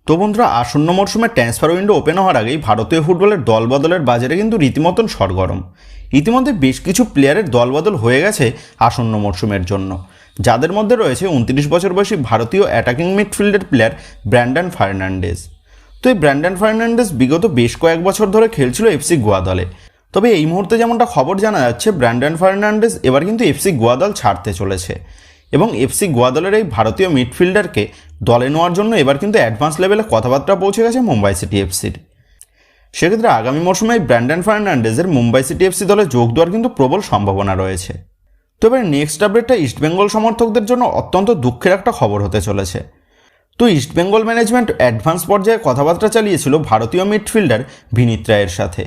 তো বন্ধুরা, আসন্ন মরশুমে ট্রান্সফার উইন্ডো ওপেন হওয়ার আগেই ভারতীয় ফুটবলের দলবদলের বাজারে কিন্তু রীতিমতন সরগরম। ইতিমধ্যে বেশ কিছু প্লেয়ারের দলবদল হয়ে গেছে আসন্ন মরশুমের জন্য, যাদের মধ্যে রয়েছে 29 বছর বয়সী ভারতীয় অ্যাটাকিং মিডফিল্ডের প্লেয়ার ব্র্যান্ডন ফার্নান্ডেজ। তো এই ব্র্যান্ডন ফার্নান্ডেজ বিগত বেশ কয়েক বছর ধরে খেলছিল এফসি গোয়া দলে। তবে এই মুহূর্তে যেমনটা খবর জানা যাচ্ছে, ব্র্যান্ডন ফার্নান্ডেজ এবার কিন্তু এফসি গোয়া দল ছাড়তে চলেছে এবং এফসি গোয়া দলের এই ভারতীয় মিডফিল্ডারকে দলে নেওয়ার জন্য এবার কিন্তু অ্যাডভান্স লেভেলে কথাবার্তা পৌঁছে গেছে মুম্বাই সিটি এফসির। সেক্ষেত্রে আগামী মরশুমে ব্র্যান্ডন ফার্নান্ডেজের মুম্বাই সিটি এফসি দলে যোগ দেওয়ার কিন্তু প্রবল সম্ভাবনা রয়েছে। তো এবার নেক্সট আপডেটটা ইস্টবেঙ্গল সমর্থকদের জন্য অত্যন্ত দুঃখের একটা খবর হতে চলেছে। তো ইস্টবেঙ্গল ম্যানেজমেন্ট অ্যাডভান্স পর্যায়ে কথাবার্তা চালিয়েছিল ভারতীয় মিডফিল্ডার ভিনিত রায়ের সাথে,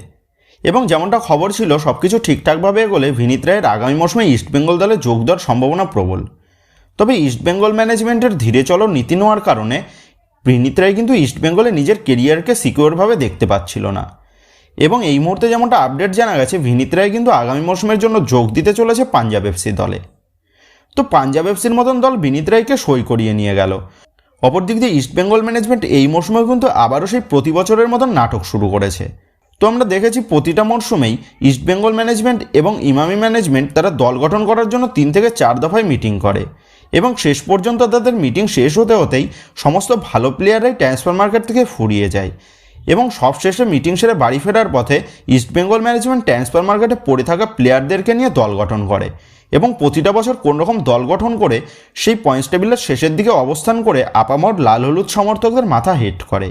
এবং যেমনটা খবর ছিল সব কিছু ঠিকঠাকভাবে এগোলে ভিনিত রায়ের আগামী মরশুমে ইস্টবেঙ্গল দলে যোগ দেওয়ার সম্ভাবনা প্রবল। তবে ইস্টবেঙ্গল ম্যানেজমেন্টের ধীরে চলো নীতি নেওয়ার কারণে ভিনিত রায় কিন্তু ইস্টবেঙ্গলে নিজের কেরিয়ারকে সিকিউরভাবে দেখতে পাচ্ছিল না, এবং এই মুহূর্তে যেমনটা আপডেট জানা গেছে, ভিনিত রায় কিন্তু আগামী মরশুমের জন্য যোগ দিতে চলেছে পাঞ্জাব এফসি দলে। তো পাঞ্জাব এফসির মতন দল ভিনিত রায়কে সই করিয়ে নিয়ে গেল। অপরদিক দিয়ে ইস্টবেঙ্গল ম্যানেজমেন্ট এই মরশুমে কিন্তু আবারও সেই প্রতি বছরের মতন নাটক শুরু করেছে। তো আমরা দেখেছি প্রতিটা মরশুমেই ইস্টবেঙ্গল ম্যানেজমেন্ট এবং ইমামি ম্যানেজমেন্ট তারা দল গঠন করার জন্য 3 থেকে 4 দফায় মিটিং করে, এবং শেষ পর্যন্ত তাদের মিটিং শেষ হতে হতেই সমস্ত ভালো প্লেয়াররাই ট্রান্সফার মার্কেট থেকে ফুরিয়ে যায়, এবং সবশেষে মিটিং সেরে বাড়ি ফেরার পথে ইস্টবেঙ্গল ম্যানেজমেন্ট ট্রান্সফার মার্কেটে পড়ে থাকা প্লেয়ারদেরকে নিয়ে দল গঠন করে, এবং প্রতিটা বছর কোনোরকম দল গঠন করে সেই পয়েন্টস টেবিলের শেষের দিকে অবস্থান করে আপামর লাল হলুদ সমর্থকদের মাথা হেট করে।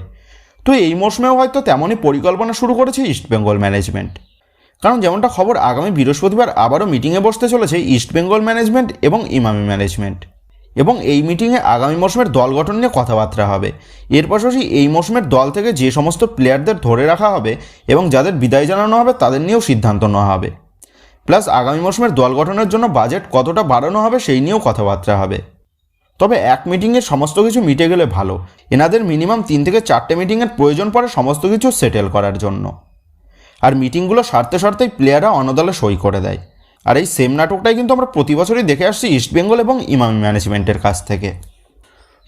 তো এই মরশুমেও হয়তো তেমনই পরিকল্পনা শুরু করেছে ইস্টবেঙ্গল ম্যানেজমেন্ট, কারণ যেমনটা খবর আগামী বৃহস্পতিবার আবারও মিটিংয়ে বসতে চলেছে ইস্টবেঙ্গল ম্যানেজমেন্ট এবং ইমামি ম্যানেজমেন্ট, এবং এই মিটিংয়ে আগামী মরশুমের দল গঠন নিয়ে কথাবার্তা হবে। এর পাশাপাশি এই মরশুমের দল থেকে যে সমস্ত প্লেয়ারদের ধরে রাখা হবে এবং যাদের বিদায় জানানো হবে তাদের নিয়েও সিদ্ধান্ত নেওয়া হবে, প্লাস আগামী মরশুমের দল গঠনের জন্য বাজেট কতটা বাড়ানো হবে সেই নিয়েও কথাবার্তা হবে। তবে এক মিটিংয়ে সমস্ত কিছু মিটে গেলে ভালো, এনাদের মিনিমাম 3 থেকে 4টে মিটিংয়ের প্রয়োজন পড়ে সমস্ত কিছু সেটেল করার জন্য, আর মিটিংগুলো সারতে সারতেই প্লেয়াররা অনদলে সই করে দেয়। আর এই সেম নাটকটাই কিন্তু আমরা প্রতি বছরই দেখে আসছি ইস্টবেঙ্গল এবং ইমামি ম্যানেজমেন্টের কাছ থেকে।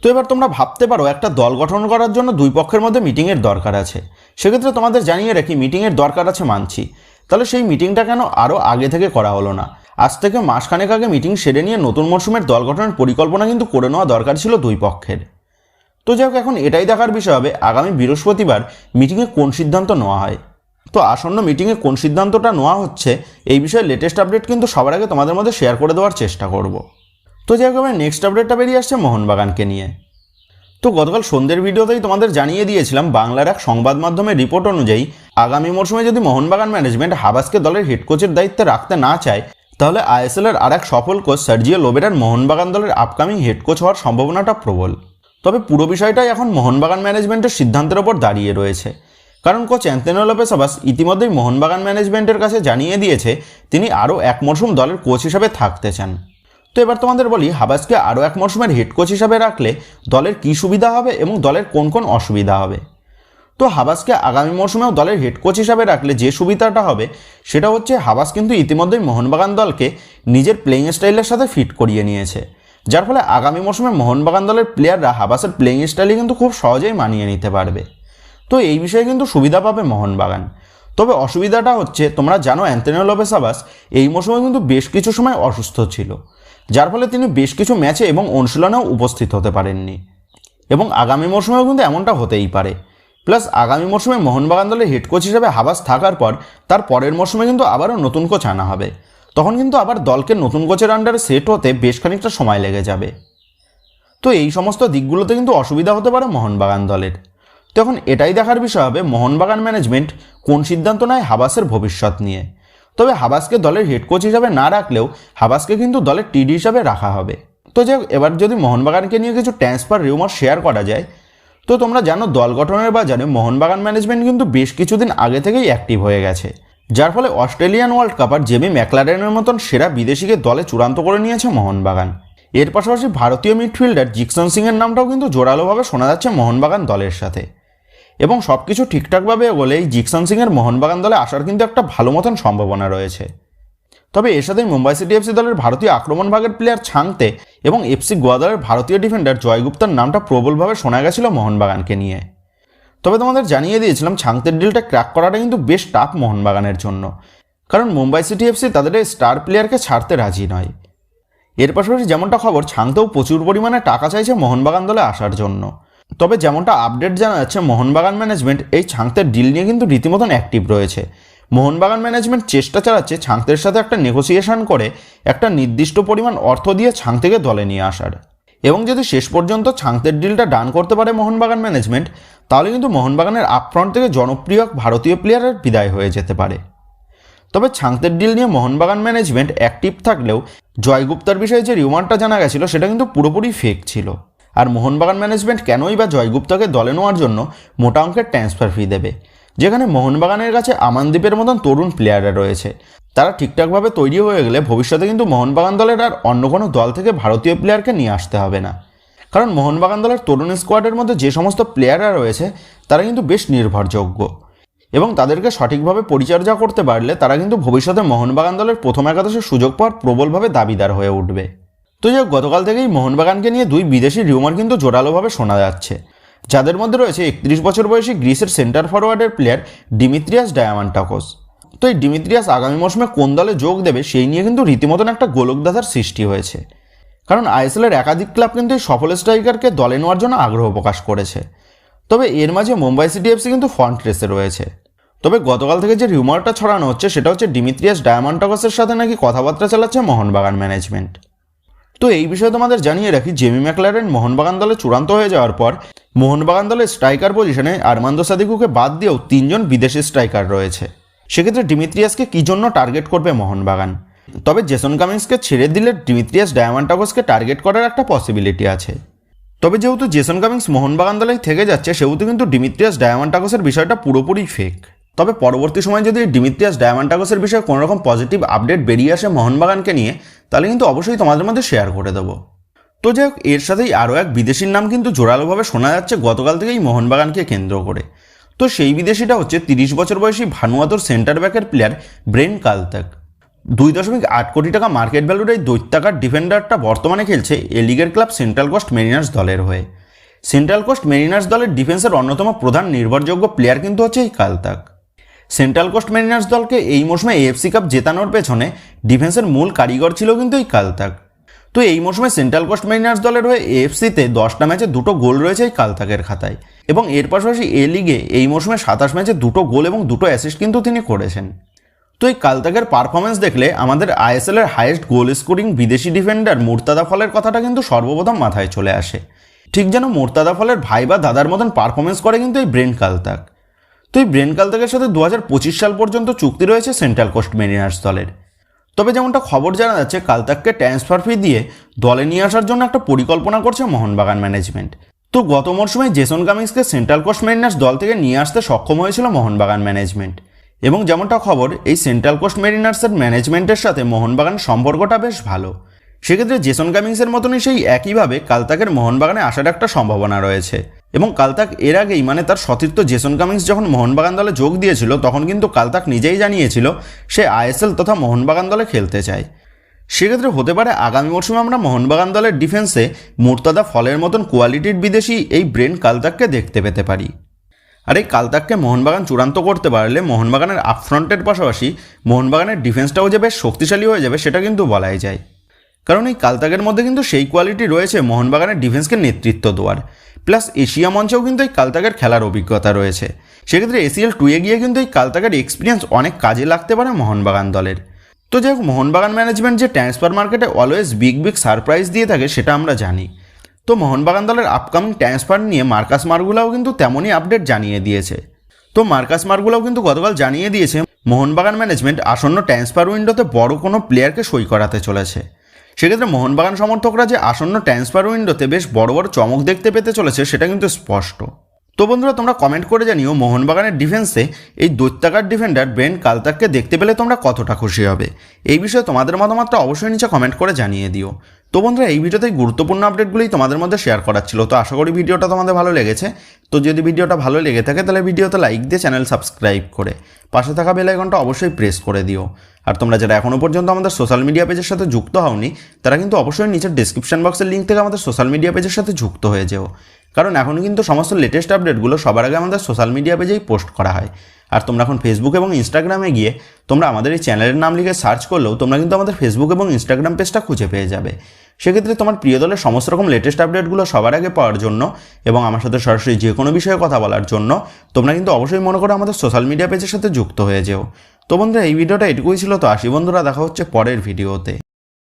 তো এবার তোমরা ভাবতে পারো একটা দল গঠন করার জন্য দুই পক্ষের মধ্যে মিটিংয়ের দরকার আছে, সেক্ষেত্রে তোমাদের জানিয়ে রাখি মিটিংয়ের দরকার আছে মানছি, তাহলে সেই মিটিংটা কেন আরও আগে থেকে করা হলো না? আজ থেকে মাসখানেক আগে মিটিং সেরে নিয়ে নতুন মরশুমের দল গঠনের পরিকল্পনা কিন্তু করে নেওয়া দরকার ছিল দুই পক্ষের। তো যাই হোক, এখন এটাই দেখার বিষয় হবে আগামী বৃহস্পতিবার মিটিংয়ে কোন সিদ্ধান্ত নেওয়া হয়। তো আসন্ন মিটিংয়ে কোন সিদ্ধান্তটা নেওয়া হচ্ছে এই বিষয়ে লেটেস্ট আপডেট কিন্তু সবার আগে তোমাদের মধ্যে শেয়ার করে দেওয়ার চেষ্টা করব। তো যাই হোক, নেক্সট আপডেটটা বেরিয়ে আসছে মোহনবাগানকে নিয়ে। তো গতকাল সন্ধ্যের ভিডিওতেই তোমাদের জানিয়ে দিয়েছিলাম বাংলার এক সংবাদ মাধ্যমের রিপোর্ট অনুযায়ী আগামী মরশুমে যদি মোহনবাগান ম্যানেজমেন্ট হাবাসকে দলের হেড কোচের দায়িত্বে রাখতে না চায়, তাহলে আইএসএলের আর এক সফল কোচ সার্জিও লোবেরার মোহনবাগান দলের আপকামিং হেড কোচ হওয়ার সম্ভাবনাটা প্রবল। তবে পুরো বিষয়টাই এখন মোহনবাগান ম্যানেজমেন্টের সিদ্ধান্তের ওপর দাঁড়িয়ে রয়েছে, কারণ কোচ অ্যান্তোনিও লোপেস আবাস ইতিমধ্যেই মোহনবাগান ম্যানেজমেন্টের কাছে জানিয়ে দিয়েছে তিনি আরও এক মরশুম দলের কোচ হিসাবে থাকতে চান। তো এবার তোমাদের বলি, হাবাসকে আরও এক মরশুমের হেড কোচ হিসাবে রাখলে দলের কী সুবিধা হবে এবং দলের কোন কোন অসুবিধা হবে। তো হাবাসকে আগামী মরশুমেও দলের হেড কোচ হিসাবে রাখলে যে সুবিধাটা হবে সেটা হচ্ছে হাবাস কিন্তু ইতিমধ্যেই মোহনবাগান দলকে নিজের প্লেইং স্টাইলের সাথে ফিট করিয়ে নিয়েছে, যার ফলে আগামী মরশুমে মোহনবাগান দলের প্লেয়াররা হাবাসের প্লেইং স্টাইলে কিন্তু খুব সহজেই মানিয়ে নিতে পারবে। তো এই বিষয়ে কিন্তু সুবিধা পাবে মোহনবাগান। তবে অসুবিধাটা হচ্ছে, তোমরা জানো অ্যান্তোনিও লোপেস আবাস এই মরশুমে কিন্তু বেশ কিছু সময় অসুস্থ ছিল, যার ফলে তিনি বেশ কিছু ম্যাচে এবং অনুশীলনেও উপস্থিত হতে পারেননি, এবং আগামী মরশুমেও কিন্তু এমনটা হতেই পারে। প্লাস আগামী মরশুমে মোহনবাগান দলের হেড কোচ হিসেবে হাবাস থাকার পর তার পরের মরশুমে কিন্তু আবারও নতুন কোচ আনা হবে, তখন কিন্তু আবার দলকে নতুন কোচের আন্ডারে সেট হতে বেশ খানিকটা সময় লেগে যাবে। তো এই সমস্ত দিকগুলোতে কিন্তু অসুবিধা হতে পারে মোহনবাগান দলের। তো এখন এটাই দেখার বিষয় হবে মোহনবাগান ম্যানেজমেন্ট কোন সিদ্ধান্ত নেয় হাবাসের ভবিষ্যৎ নিয়ে। তবে হাবাসকে দলের হেড কোচ হিসাবে না রাখলেও হাবাসকে কিন্তু দলের টিডি হিসাবে রাখা হবে। তো যাই হোক, এবার যদি মোহনবাগানকে নিয়ে কিছু ট্রান্সফার রিউমার শেয়ার করা যায়, তো তোমরা জানো দল গঠনের বাজারে মোহনবাগান ম্যানেজমেন্ট কিন্তু বেশ কিছুদিন আগে থেকেই অ্যাক্টিভ হয়ে গেছে, যার ফলে অস্ট্রেলিয়ান ওয়ার্ল্ড কাপার জেমি ম্যাকলারেনের মতন সেরা বিদেশিকে দলে চূড়ান্ত করে নিয়েছে মোহনবাগান। এর পাশাপাশি ভারতীয় মিডফিল্ডার জিকসন সিংয়ের নামটাও কিন্তু জোরালোভাবে শোনা যাচ্ছে মোহনবাগান দলের সাথে, এবং সব কিছু ঠিকঠাকভাবে এগোলে এই জিকসন সিংয়ের মোহনবাগান দলে আসার কিন্তু একটা ভালো মতন সম্ভাবনা রয়েছে। তবে এর সাথেই মুম্বাই সিটি এফসি দলের ভারতীয় আক্রমণ ভাগের প্লেয়ার ছাংতে এবং এফসি গোয়া দলের ভারতীয় ডিফেন্ডার জয় গুপ্তার নামটা প্রবলভাবে শোনা গেছিল মোহনবাগানকে নিয়ে। তবে তোমাদের জানিয়ে দিয়েছিলাম ছাংতের ডিলটা ক্র্যাক করাটা কিন্তু বেশ টাফ মোহনবাগানের জন্য, কারণ মুম্বাই সিটি এফসি তাদের এই স্টার প্লেয়ারকে ছাড়তে রাজি নয়। এর পাশাপাশি যেমনটা খবর, ছাংতেও প্রচুর পরিমাণে টাকা চাইছে মোহনবাগান দলে আসার জন্য। তবে যেমনটা আপডেট জানা যাচ্ছে, মোহনবাগান ম্যানেজমেন্ট এই ছাংতের ডিল নিয়ে কিন্তু রীতিমতন অ্যাক্টিভ রয়েছে। মোহনবাগান ম্যানেজমেন্ট চেষ্টা চালাচ্ছে ছাংতের সাথে একটা নেগোসিয়েশন করে একটা নির্দিষ্ট পরিমাণ অর্থ দিয়ে ছাংতেকে দলে নিয়ে আসার। এবং যদি শেষ পর্যন্ত ছাংতের ডিলটা ডান করতে পারে মোহনবাগান ম্যানেজমেন্ট, তাহলে কিন্তু মোহনবাগানের আপফ্রন্ট থেকে জনপ্রিয় ভারতীয় প্লেয়ারের বিদায় হয়ে যেতে পারে। তবে ছাংতের ডিল নিয়ে মোহনবাগান ম্যানেজমেন্ট অ্যাক্টিভ থাকলেও জয় গুপ্তার বিষয়ে যে রিউমারটা জানা গেছিল সেটা কিন্তু পুরোপুরি ফেক ছিল। আর মোহনবাগান ম্যানেজমেন্ট কেনই বা জয় গুপ্তাকে দলে নেওয়ার জন্য মোটা অঙ্কের ট্রান্সফার ফি দেবে, যেখানে মোহনবাগানের কাছে আমানদীপের মতন তরুণ প্লেয়াররা রয়েছে। তারা ঠিকঠাকভাবে তৈরি হয়ে গেলে ভবিষ্যতে কিন্তু মোহনবাগান দলের আর অন্য কোনো দল থেকে ভারতীয় প্লেয়ারকে নিয়ে আসতে হবে না, কারণ মোহনবাগান দলের তরুণ স্কোয়াডের মধ্যে যে সমস্ত প্লেয়াররা রয়েছে তারা কিন্তু বেশ নির্ভরযোগ্য, এবং তাদেরকে সঠিকভাবে পরিচর্যা করতে পারলে তারা কিন্তু ভবিষ্যতে মোহনবাগান দলের প্রথম একাদশের সুযোগ পাওয়ার প্রবলভাবে দাবিদার হয়ে উঠবে। তো যাই হোক, গতকাল থেকেই মোহনবাগানকে নিয়ে দুই বিদেশি রিউমার কিন্তু জোরালোভাবে শোনা যাচ্ছে, যাদের মধ্যে রয়েছে 31 বছর বয়সী গ্রিসের সেন্টার ফরওয়ার্ডের প্লেয়ার ডিমিত্রিয়াস ডায়ামান্টাকোস। তো এই ডিমিত্রিয়াস আগামী মৌসুমে কোন দলে যোগ দেবে সেই নিয়ে কিন্তু রীতিমতন একটা গোলকধাঁধার সৃষ্টি হয়েছে, কারণ আইএসএলের একাধিক ক্লাব কিন্তু এই সফল স্ট্রাইকারকে দলে নেওয়ার জন্য আগ্রহ প্রকাশ করেছে। তবে এর মাঝে মুম্বাই সিটি এফসি কিন্তু ফ্রন্ট রেসে রয়েছে। তবে গতকাল থেকে যে রিউমারটা ছড়ানো হচ্ছে সেটা হচ্ছে ডিমিত্রিয়াস ডায়ামান্টাকোসের সাথে নাকি কথাবার্তা চালাচ্ছে মোহনবাগান ম্যানেজমেন্ট। তো এই বিষয়ে তোমাদের জানিয়ে রাখি, জেমি ম্যাকলারেন মোহনবাগান দলে চূড়ান্ত হয়ে যাওয়ার পর মোহনবাগান দলের স্ট্রাইকার পজিশনে আরমান্দো সাদিকুকে বাদ দিয়েও 3 জন বিদেশি স্ট্রাইকার রয়েছে। সেক্ষেত্রে ডিমিত্রিয়াসকে কী জন্য টার্গেট করবে মোহনবাগান? তবে জেসন কামিন্সকে ছেড়ে দিলে ডিমিত্রিয়াস ডায়ামান্টাকোসকে টার্গেট করার একটা পসিবিলিটি আছে। তবে যেহেতু জেসন কামিন্স মোহনবাগান দলেই থেকে যাচ্ছে, সেহেতু কিন্তু ডিমিত্রিয়াস ডায়ামান্টাকোসের বিষয়টা পুরোপুরি ফেক। তবে পরবর্তী সময় যদি ডিমিত্রিয়াস ডায়ামান্টাকোসের বিষয়ে কোনো রকম পজিটিভ আপডেট বেরিয়ে আসে মোহনবাগানকে নিয়ে, তাহলে কিন্তু অবশ্যই তোমাদের মধ্যে শেয়ার করে দেবো। তো যাই হোক, এর সাথেই আরও এক বিদেশির নাম কিন্তু জোরালোভাবে শোনা যাচ্ছে গতকাল থেকেই মোহনবাগানকে কেন্দ্র করে। তো সেই বিদেশিটা হচ্ছে 30 বছর বয়সী ভানুয়াতুর সেন্টার ব্যাকের প্লেয়ার ব্রেন কালতাক। 2.8 কোটি টাকা মার্কেট ভ্যালুর এই দৈত্যাকার ডিফেন্ডারটা বর্তমানে খেলছে এ লিগের ক্লাব সেন্ট্রাল কোস্ট মেরিনার্স দলের হয়ে। সেন্ট্রাল কোস্ট মেরিনার্স দলের ডিফেন্সের অন্যতম প্রধান নির্ভরযোগ্য প্লেয়ার কিন্তু হচ্ছে এই কালতাক। সেন্ট্রাল কোস্ট মেরিনার্স দলকে এই মৌসুমে এএফসি কাপ জেতানোর পেছনে ডিফেন্সের মূল কারিগর ছিল কিন্তু এই কালতাক। তো এই মৌসুমে সেন্ট্রাল কোস্ট মেরিনার্স দলের হয়ে এএফসিতে 10টা ম্যাচে 2টো গোল রয়েছে এই কালতাকের খাতায়, এবং এর পাশাপাশি এ লিগে এই মৌসুমে 27 ম্যাচে 2টো গোল এবং 2টো অ্যাসিস্ট কিন্তু তিনি করেছেন। তো এই কালতাকের পারফরমেন্স দেখলে আমাদের আইএসএলের হাইয়েস্ট গোল স্কোরিং বিদেশি ডিফেন্ডার মুর্তাদা ফলের কথাটা কিন্তু সর্বপ্রথম মাথায় চলে আসে। ঠিক যেন মুর্তাদা ফলের ভাই বা দাদার মতন পারফরমেন্স করে কিন্তু এই ব্রেন কালতাক। তো এই ব্রেন কালতাকের সাথে 2025 সাল পর্যন্ত চুক্তি রয়েছে সেন্ট্রাল কোস্ট মেরিনার্স দলের। তবে যেমনটা খবর জানা যাচ্ছে, কালতাককে ট্রান্সফার ফি দিয়ে দলে নিয়ে আসার জন্য একটা পরিকল্পনা করছে মোহনবাগান ম্যানেজমেন্ট। তো গত মরশুমে জেসন কামিন্সকে সেন্ট্রাল কোস্ট মেরিনার্স দল থেকে নিয়ে আসতে সক্ষম হয়েছিল মোহনবাগান ম্যানেজমেন্ট, এবং যেমনটা খবর এই সেন্ট্রাল কোস্ট মেরিনার্সের ম্যানেজমেন্টের সাথে মোহনবাগানের সম্পর্কটা বেশ ভালো। সেক্ষেত্রে জেসন কামিন্সের মতনই সেই একইভাবে কালতাকের মোহনবাগানে আসার একটা সম্ভাবনা রয়েছে। এবং কালতাক এর আগেই মানে তার সতীর্থ জেসন কামিন্স যখন মোহনবাগান দলে যোগ দিয়েছিল, তখন কিন্তু কালতাক নিজেই জানিয়েছিল সে আইএসএল তথা মোহনবাগান দলে খেলতে চায়। সেক্ষেত্রে হতে পারে আগামী মরশুমে আমরা মোহনবাগান দলের ডিফেন্সে মুর্তাদা ফলের মতন কোয়ালিটির বিদেশি এই ব্রেন কালতাককে দেখতে পেতে পারি। আর এই কালতাককে মোহনবাগান চূড়ান্ত করতে পারলে মোহনবাগানের আপফ্রন্টের পাশাপাশি মোহনবাগানের ডিফেন্সটাও যে বেশ শক্তিশালী হয়ে যাবে সেটা কিন্তু বলাই যায়, কারণ এই কালতাকের মধ্যে কিন্তু সেই কোয়ালিটি রয়েছে মোহনবাগানের ডিফেন্সকে নেতৃত্ব দেওয়ার, প্লাস এশিয়া মঞ্চেও কিন্তু এই কালতাকের খেলার অভিজ্ঞতা রয়েছে। সেক্ষেত্রে ACL 2-এ গিয়ে কিন্তু এই কালতাকের এক্সপিরিয়েন্স অনেক কাজে লাগতে পারে মোহনবাগান দলের। তো যাই হোক, মোহনবাগান ম্যানেজমেন্ট যে ট্রান্সফার মার্কেটে অলওয়েজ বিগ সারপ্রাইজ দিয়ে থাকে সেটা আমরা জানি। তো মোহনবাগান দলের আপকামিং ট্রান্সফার নিয়ে মার্কাস মার্গুলাও কিন্তু তেমনই আপডেট জানিয়ে দিয়েছে। তো মার্কাস মার্গুলাও কিন্তু গতকাল জানিয়ে দিয়েছে মোহনবাগান ম্যানেজমেন্ট আসন্ন ট্রান্সফার উইন্ডোতে বড় কোনো প্লেয়ারকে সই করাতে চলেছে। সেক্ষেত্রে মোহনবাগান সমর্থকরা যে আসন্ন ট্রান্সফার উইন্ডোতে বেশ বড় বড় চমক দেখতে পেতে চলেছে সেটা কিন্তু স্পষ্ট। তো বন্ধুরা তোমরা কমেন্ট করে জানিও মোহনবাগানের ডিফেন্সে এই দৈত্যাকার ডিফেন্ডার ব্রেন্ট কালতাককে দেখতে পেলে তোমরা কতটা খুশি হবে। এই বিষয়ে তোমাদের মতামতটা অবশ্যই নিচে কমেন্ট করে জানিয়ে দিও। তো বন্ধুরা এই ভিডিওতে গুরুত্বপূর্ণ আপডেটগুলোই তোমাদের মধ্যে শেয়ার করার ছিল। তো আশা করি ভিডিওটা তোমাদের ভালো লেগেছে। তো যদি ভিডিওটা ভালো লেগে থাকে তাহলে ভিডিওতে লাইক দিয়ে চ্যানেল সাবস্ক্রাইব করে পাশে থাকা বেল আইকনটা অবশ্যই প্রেস করে দিও। আর তোমরা যারা এখনও পর্যন্ত আমাদের সোশ্যাল মিডিয়া পেজের সাথে যুক্ত হওনি তারা কিন্তু অবশ্যই নিচের ডেসক্রিপশন বক্সের লিঙ্ক থেকে আমাদের সোশ্যাল মিডিয়া পেজের সাথে যুক্ত হয়ে যেও, কারণ এখন কিন্তু সমস্ত লেটেস্ট আপডেটগুলো সবার আগে আমাদের সোশ্যাল মিডিয়া পেজেই পোস্ট করা হয়। আর তোমরা এখন ফেসবুক এবং ইনস্টাগ্রামে গিয়ে তোমরা আমাদের এই চ্যানেলের নাম লিখে সার্চ করলেও তোমরা কিন্তু আমাদের ফেসবুক এবং ইনস্টাগ্রাম পেজটা খুঁজে পেয়ে যাবে। সেক্ষেত্রে তোমার প্রিয় দলের সমস্ত রকম লেটেস্ট আপডেটগুলো সবার আগে পাওয়ার জন্য এবং আমার সাথে সরাসরি যে কোনো বিষয়ে কথা বলার জন্য তোমরা কিন্তু অবশ্যই মনে করে আমাদের সোশ্যাল মিডিয়া পেজের সাথে যুক্ত হয়ে যেও। তো বন্ধুরা এই ভিডিওটা এটুকুই ছিল। তো আসি বন্ধুরা, দেখা হচ্ছে পরের ভিডিওতে।